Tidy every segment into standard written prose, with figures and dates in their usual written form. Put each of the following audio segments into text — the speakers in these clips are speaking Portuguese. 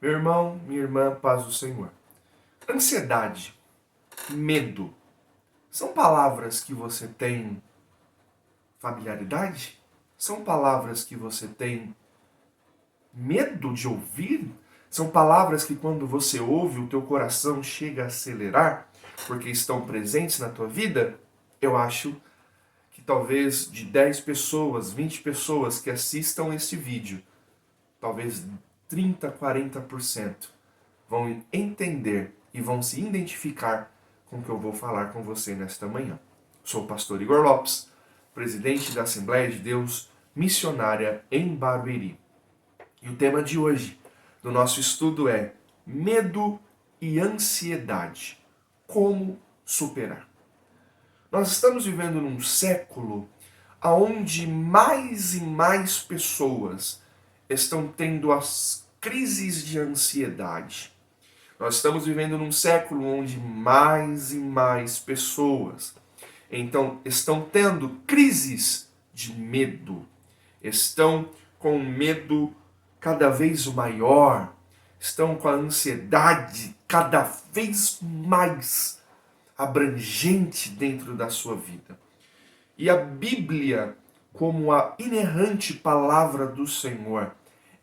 Meu irmão, minha irmã, paz do Senhor. Ansiedade, medo, são palavras que você tem familiaridade? São palavras que você tem medo de ouvir? São palavras que quando você ouve o teu coração chega a acelerar porque estão presentes na tua vida? Eu acho que talvez de 10 pessoas, 20 pessoas que assistam esse vídeo, talvez 30, 40% vão entender e vão se identificar com o que eu vou falar com você nesta manhã. Sou o pastor Igor Lopes, presidente da Assembleia de Deus Missionária em Barueri. E o tema de hoje do nosso estudo é medo e ansiedade. Como superar? Nós estamos vivendo num século onde mais e mais pessoas estão tendo as crises de ansiedade. Nós estamos vivendo num século onde mais e mais pessoas então estão tendo crises de medo, estão com medo cada vez maior, estão com a ansiedade cada vez mais abrangente dentro da sua vida. E a Bíblia, como a inerrante palavra do Senhor,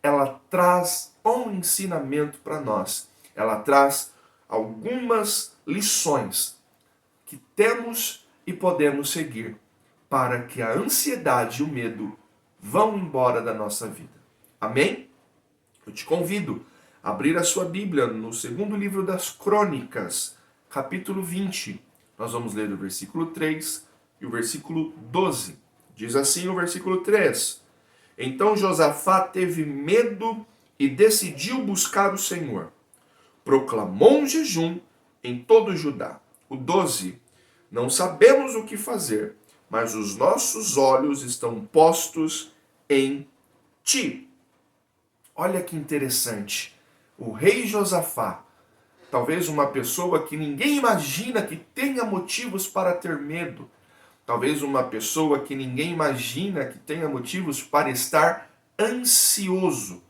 ela traz um ensinamento para nós. Ela traz algumas lições que temos e podemos seguir para que a ansiedade e o medo vão embora da nossa vida. Amém? Eu te convido a abrir a sua Bíblia no segundo livro das Crônicas, capítulo 20. Nós vamos ler o versículo 3 e o versículo 12. Diz assim o versículo 3: Então Josafá teve medo e decidiu buscar o Senhor. Proclamou um jejum em todo o Judá. O 12: Não sabemos o que fazer, mas os nossos olhos estão postos em ti. Olha que interessante. O rei Josafá, talvez uma pessoa que ninguém imagina que tenha motivos para ter medo, talvez uma pessoa que ninguém imagina que tenha motivos para estar ansioso.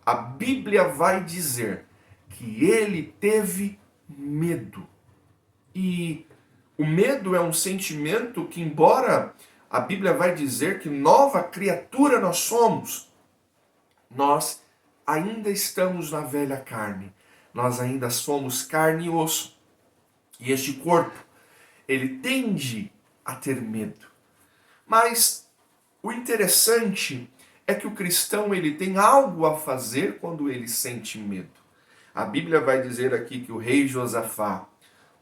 A Bíblia vai dizer que ele teve medo. E o medo é um sentimento que, embora a Bíblia vai dizer que nova criatura nós somos, nós ainda estamos na velha carne. Nós ainda somos carne e osso. E este corpo, ele tende a ter medo. Mas o interessante é que o cristão ele tem algo a fazer quando ele sente medo. A Bíblia vai dizer aqui que o rei Josafá,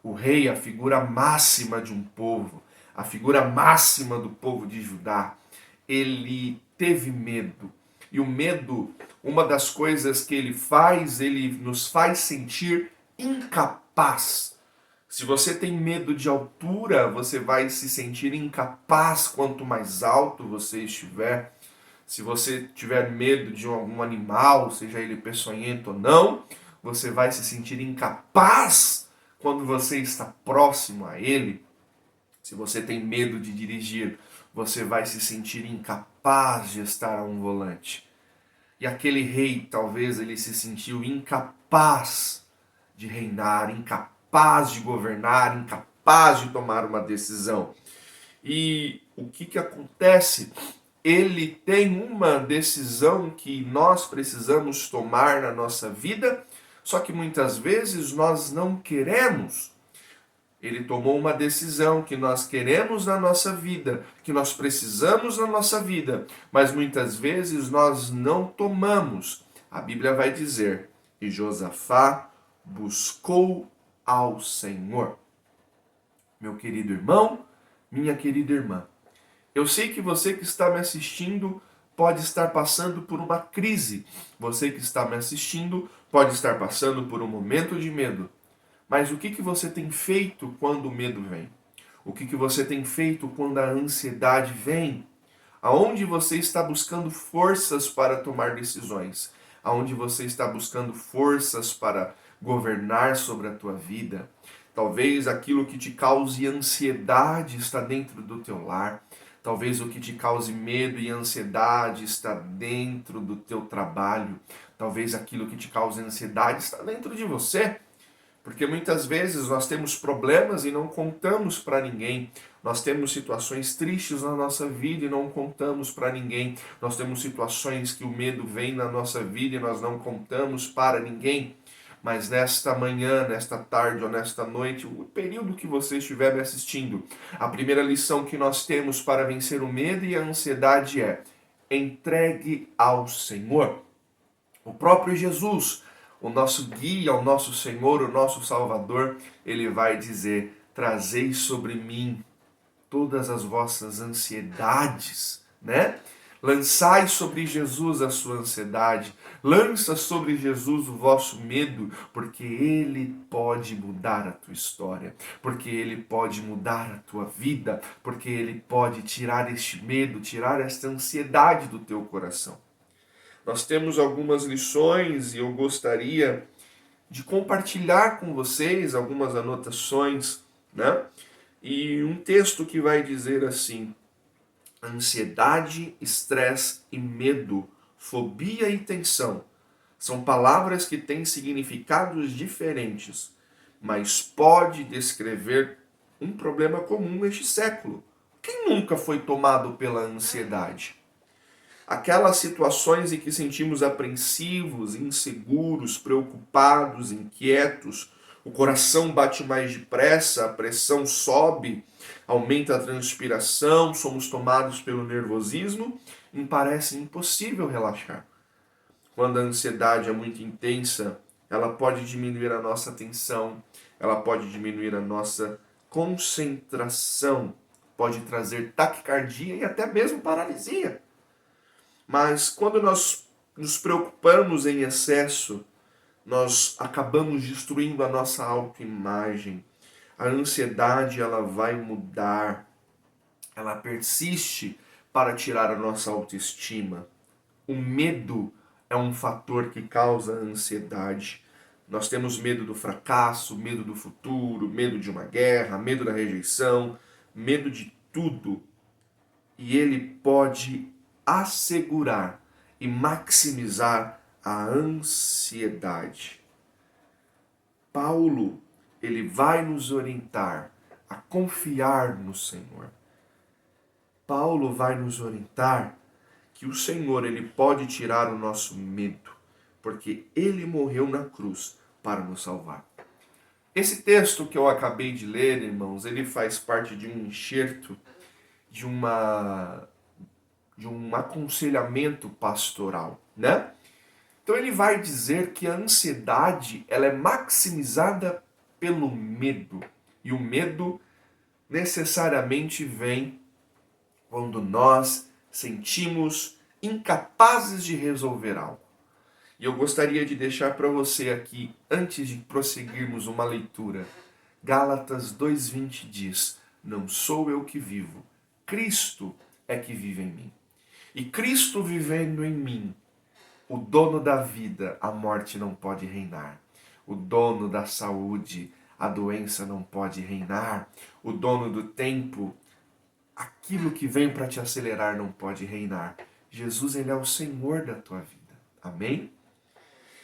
o rei, a figura máxima de um povo, a figura máxima do povo de Judá, ele teve medo. E o medo, uma das coisas que ele nos faz sentir incapaz. Se você tem medo de altura, você vai se sentir incapaz quanto mais alto você estiver. Se você tiver medo de algum animal, seja ele peçonhento ou não, você vai se sentir incapaz quando você está próximo a ele. Se você tem medo de dirigir, você vai se sentir incapaz de estar a um volante. E aquele rei, talvez ele se sentiu incapaz de reinar, incapaz de governar, incapaz de tomar uma decisão. E o que acontece? Ele tem uma decisão que nós precisamos tomar na nossa vida, só que muitas vezes nós não queremos. Ele tomou uma decisão que nós queremos na nossa vida, que nós precisamos na nossa vida, mas muitas vezes nós não tomamos. A Bíblia vai dizer: e Josafá buscou ao Senhor. Meu querido irmão, minha querida irmã, eu sei que você que está me assistindo pode estar passando por uma crise. Você que está me assistindo pode estar passando por um momento de medo. Mas o que você tem feito quando o medo vem? O que você tem feito quando a ansiedade vem? Aonde você está buscando forças para tomar decisões? Aonde você está buscando forças para governar sobre a tua vida? Talvez aquilo que te cause ansiedade está dentro do teu lar. Talvez o que te cause medo e ansiedade está dentro do teu trabalho. Talvez aquilo que te causa ansiedade está dentro de você. Porque muitas vezes nós temos problemas e não contamos para ninguém. Nós temos situações tristes na nossa vida e não contamos para ninguém. Nós temos situações que o medo vem na nossa vida e nós não contamos para ninguém. Mas nesta manhã, nesta tarde ou nesta noite, o período que você estiver me assistindo, a primeira lição que nós temos para vencer o medo e a ansiedade é: entregue ao Senhor. O próprio Jesus, o nosso guia, o nosso Senhor, o nosso Salvador, ele vai dizer: trazei sobre mim todas as vossas ansiedades, né? Lançai sobre Jesus a sua ansiedade, lança sobre Jesus o vosso medo, porque Ele pode mudar a tua história, porque Ele pode mudar a tua vida, porque Ele pode tirar este medo, tirar esta ansiedade do teu coração. Nós temos algumas lições e eu gostaria de compartilhar com vocês algumas anotações, né? E um texto que vai dizer assim: ansiedade, estresse e medo, fobia e tensão são palavras que têm significados diferentes, mas pode descrever um problema comum neste século. Quem nunca foi tomado pela ansiedade? Aquelas situações em que sentimos apreensivos, inseguros, preocupados, inquietos, o coração bate mais depressa, a pressão sobe, aumenta a transpiração, somos tomados pelo nervosismo e parece impossível relaxar. Quando a ansiedade é muito intensa, ela pode diminuir a nossa atenção, ela pode diminuir a nossa concentração, pode trazer taquicardia e até mesmo paralisia. Mas quando nós nos preocupamos em excesso, nós acabamos destruindo a nossa autoimagem. A ansiedade, ela vai mudar, ela persiste para tirar a nossa autoestima. O medo é um fator que causa ansiedade. Nós temos medo do fracasso, medo do futuro, medo de uma guerra, medo da rejeição, medo de tudo. E ele pode assegurar e maximizar a ansiedade. Paulo, ele vai nos orientar a confiar no Senhor. Paulo vai nos orientar que o Senhor, ele pode tirar o nosso medo, porque ele morreu na cruz para nos salvar. Esse texto que eu acabei de ler, irmãos, ele faz parte de um enxerto de um aconselhamento pastoral, né? Então ele vai dizer que a ansiedade, ela é maximizada pelo medo. E o medo necessariamente vem quando nós sentimos incapazes de resolver algo. E eu gostaria de deixar para você aqui, antes de prosseguirmos uma leitura, Gálatas 2:20 diz: não sou eu que vivo, Cristo é que vive em mim. E Cristo vivendo em mim, o dono da vida, a morte não pode reinar. O dono da saúde, a doença não pode reinar. O dono do tempo, aquilo que vem para te acelerar não pode reinar. Jesus, ele é o Senhor da tua vida. Amém?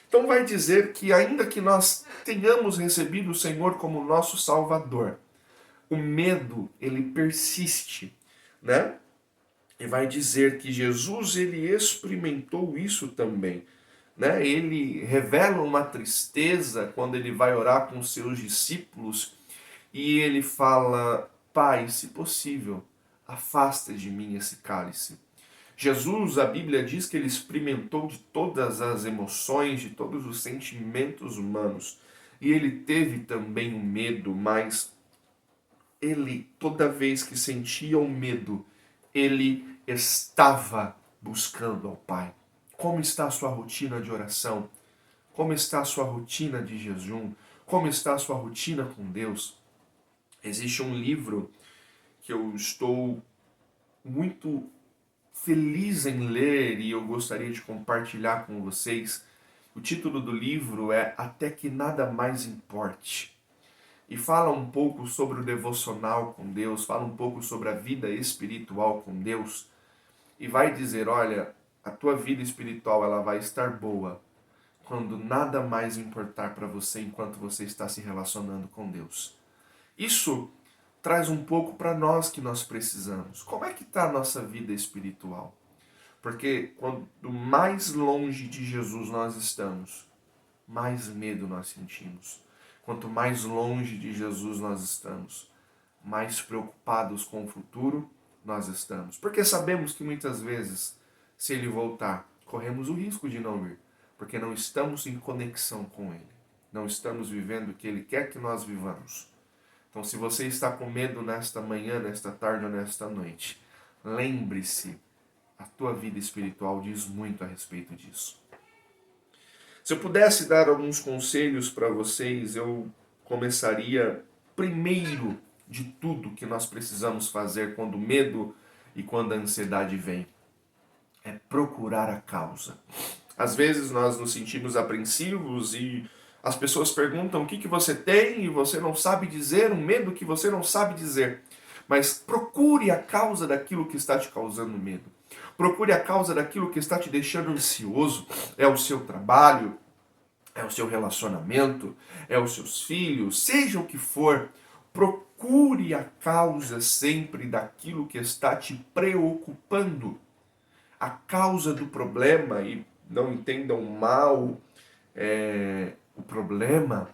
Então vai dizer que ainda que nós tenhamos recebido o Senhor como nosso Salvador, o medo, ele persiste, né? E vai dizer que Jesus, ele experimentou isso também, né? Ele revela uma tristeza quando ele vai orar com os seus discípulos e ele fala: Pai, se possível, afasta de mim esse cálice. Jesus, a Bíblia diz que ele experimentou de todas as emoções, de todos os sentimentos humanos. E ele teve também o medo, mas ele, toda vez que sentia o medo, ele estava buscando ao Pai. Como está a sua rotina de oração? Como está a sua rotina de jejum? Como está a sua rotina com Deus? Existe um livro que eu estou muito feliz em ler e eu gostaria de compartilhar com vocês. O título do livro é Até que Nada Mais Importe. E fala um pouco sobre o devocional com Deus, fala um pouco sobre a vida espiritual com Deus. E vai dizer, olha, a tua vida espiritual ela vai estar boa quando nada mais importar para você enquanto você está se relacionando com Deus. Isso traz um pouco para nós que nós precisamos. Como é que está a nossa vida espiritual? Porque quanto mais longe de Jesus nós estamos, mais medo nós sentimos. Quanto mais longe de Jesus nós estamos, mais preocupados com o futuro nós estamos. Porque sabemos que muitas vezes, se ele voltar, corremos o risco de não vir, porque não estamos em conexão com ele. Não estamos vivendo o que ele quer que nós vivamos. Então, se você está com medo nesta manhã, nesta tarde ou nesta noite, lembre-se, a tua vida espiritual diz muito a respeito disso. Se eu pudesse dar alguns conselhos para vocês, eu começaria primeiro de tudo que nós precisamos fazer quando o medo e quando a ansiedade vem. É procurar a causa. Às vezes nós nos sentimos apreensivos e as pessoas perguntam o que você tem e você não sabe dizer, um medo que você não sabe dizer. Mas procure a causa daquilo que está te causando medo. Procure a causa daquilo que está te deixando ansioso. É o seu trabalho, é o seu relacionamento, é os seus filhos, seja o que for. Procure a causa sempre daquilo que está te preocupando. A causa do problema, e não entendam mal o problema,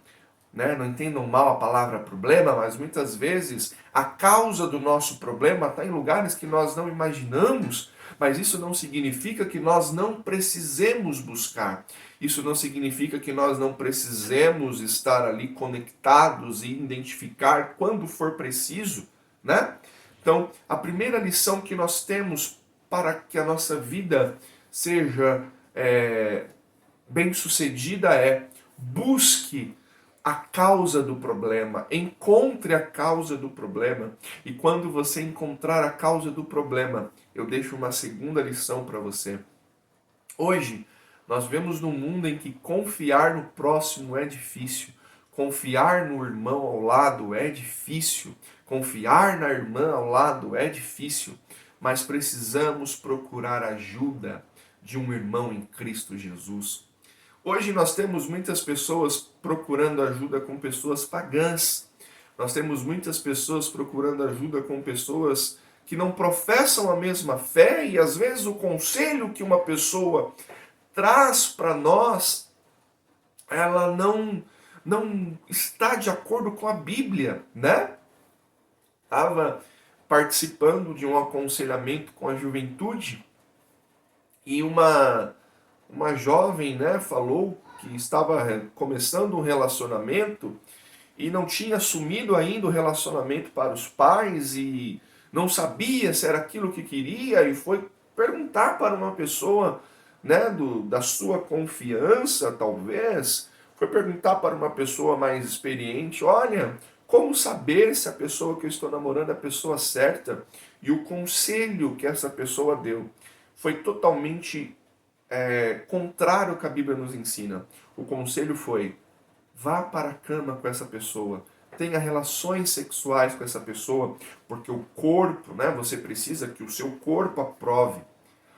né? Não entendam mal a palavra problema, mas muitas vezes a causa do nosso problema está em lugares que nós não imaginamos, mas isso não significa que nós não precisemos buscar. Isso não significa que nós não precisemos estar ali conectados e identificar quando for preciso, né? Então, a primeira lição que nós temos para que a nossa vida seja bem-sucedida é: busque a causa do problema, encontre a causa do problema. E quando você encontrar a causa do problema, eu deixo uma segunda lição para você. Hoje, nós vemos num mundo em que confiar no próximo é difícil, confiar no irmão ao lado é difícil, confiar na irmã ao lado é difícil, mas precisamos procurar ajuda de um irmão em Cristo Jesus. Hoje nós temos muitas pessoas procurando ajuda com pessoas pagãs. Nós temos muitas pessoas procurando ajuda com pessoas que não professam a mesma fé, e às vezes o conselho que uma pessoa traz para nós, ela não está de acordo com a Bíblia, né? Estava participando de um aconselhamento com a juventude e uma jovem, né, falou que estava começando um relacionamento e não tinha assumido ainda o relacionamento para os pais e não sabia se era aquilo que queria, e foi perguntar para uma pessoa, né, da sua confiança, talvez, foi perguntar para uma pessoa mais experiente: olha, como saber se a pessoa que eu estou namorando é a pessoa certa? E o conselho que essa pessoa deu foi totalmente contrário ao que a Bíblia nos ensina. O conselho foi: vá para a cama com essa pessoa, tenha relações sexuais com essa pessoa, porque o corpo, né, você precisa que o seu corpo aprove.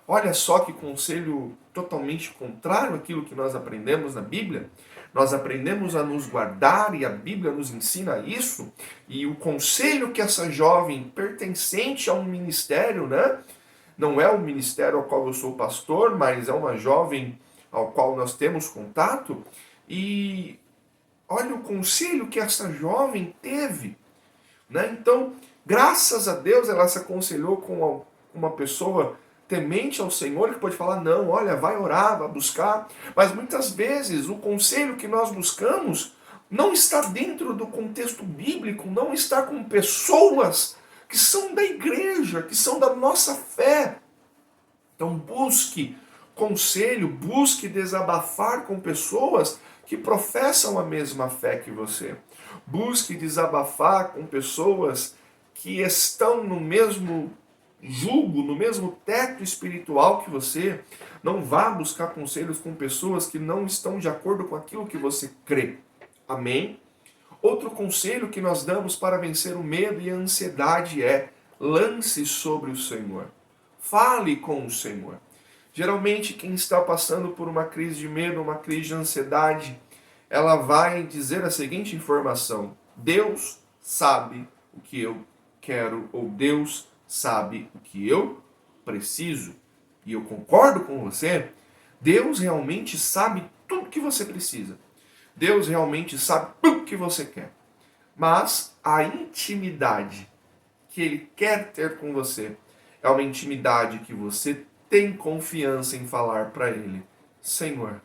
Olha só que conselho totalmente contrário àquilo que nós aprendemos na Bíblia. Nós aprendemos a nos guardar e a Bíblia nos ensina isso. E o conselho que essa jovem, pertencente a um ministério, né, não é o ministério ao qual eu sou pastor, mas é uma jovem ao qual nós temos contato. E olha o conselho que essa jovem teve, né? Então, graças a Deus, ela se aconselhou com uma pessoa temente ao Senhor, que pode falar: não, olha, vai orar, vai buscar. Mas muitas vezes o conselho que nós buscamos não está dentro do contexto bíblico, não está com pessoas que são da igreja, que são da nossa fé. Então busque conselho, busque desabafar com pessoas que professam a mesma fé que você. Busque desabafar com pessoas que estão no mesmo jugo, no mesmo teto espiritual que você. Não vá buscar conselhos com pessoas que não estão de acordo com aquilo que você crê. Amém? Outro conselho que nós damos para vencer o medo e a ansiedade é: lance sobre o Senhor. Fale com o Senhor. Geralmente, quem está passando por uma crise de medo, uma crise de ansiedade, ela vai dizer a seguinte informação: Deus sabe o que eu quero, ou Deus sabe o que eu preciso. E eu concordo com você, Deus realmente sabe tudo que você precisa. Deus realmente sabe tudo que você quer. Mas a intimidade que Ele quer ter com você é uma intimidade que você tem confiança em falar para Ele: Senhor,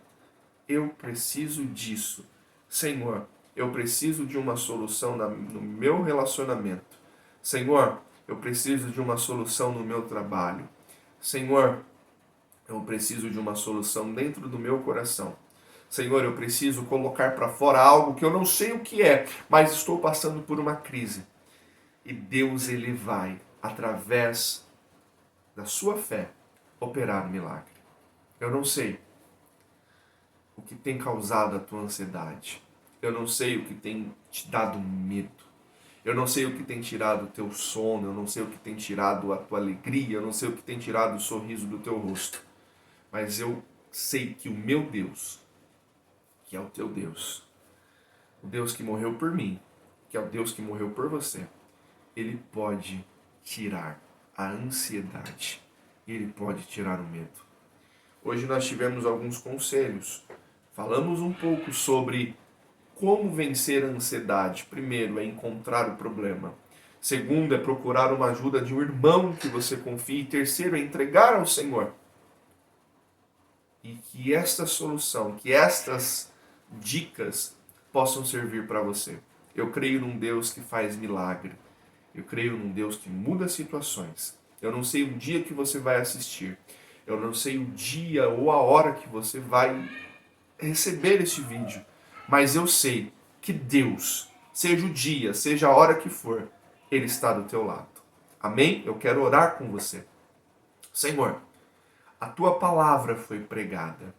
eu preciso disso. Senhor, eu preciso de uma solução no meu relacionamento. Senhor, eu preciso de uma solução no meu trabalho. Senhor, eu preciso de uma solução dentro do meu coração. Senhor, eu preciso colocar para fora algo que eu não sei o que é, mas estou passando por uma crise. E Deus, Ele vai, através da sua fé, operar um milagre. Eu não sei o que tem causado a tua ansiedade. Eu não sei o que tem te dado medo. Eu não sei o que tem tirado o teu sono. Eu não sei o que tem tirado a tua alegria. Eu não sei o que tem tirado o sorriso do teu rosto. Mas eu sei que o meu Deus, que é o teu Deus, o Deus que morreu por mim, que é o Deus que morreu por você, Ele pode tirar a ansiedade. Ele pode tirar o medo. Hoje nós tivemos alguns conselhos. Falamos um pouco sobre como vencer a ansiedade. Primeiro é encontrar o problema. Segundo é procurar uma ajuda de um irmão que você confie. E terceiro é entregar ao Senhor. E que esta solução, que estas dicas possam servir para você. Eu creio num Deus que faz milagre. Eu creio num Deus que muda situações. Eu não sei o dia que você vai assistir. Eu não sei o dia ou a hora que você vai receber este vídeo. Mas eu sei que Deus, seja o dia, seja a hora que for, Ele está do teu lado. Amém? Eu quero orar com você. Senhor, a tua palavra foi pregada.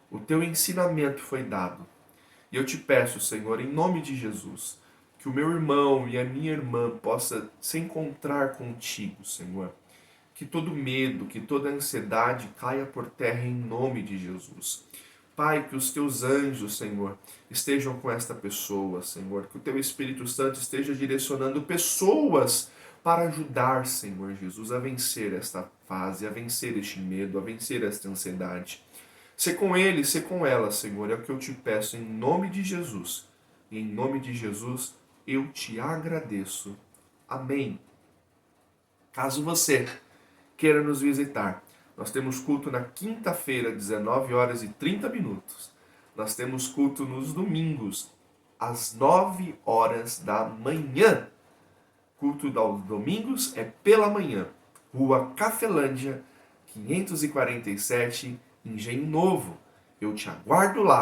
O teu ensinamento foi dado. E eu te peço, Senhor, em nome de Jesus, que o meu irmão e a minha irmã possa se encontrar contigo, Senhor. Que todo medo, que toda ansiedade caia por terra em nome de Jesus. Pai, que os teus anjos, Senhor, estejam com esta pessoa, Senhor. Que o teu Espírito Santo esteja direcionando pessoas para ajudar, Senhor Jesus, a vencer esta fase, a vencer este medo, a vencer esta ansiedade. Sê com ele, sê com ela, Senhor, é o que eu te peço em nome de Jesus. E em nome de Jesus eu te agradeço. Amém. Caso você queira nos visitar, nós temos culto na quinta-feira, 19 horas e 30 minutos. Nós temos culto nos domingos, às 9 horas da manhã. Culto dos domingos é pela manhã. Rua Cafelândia, 547, Engenho Novo. Eu te aguardo lá.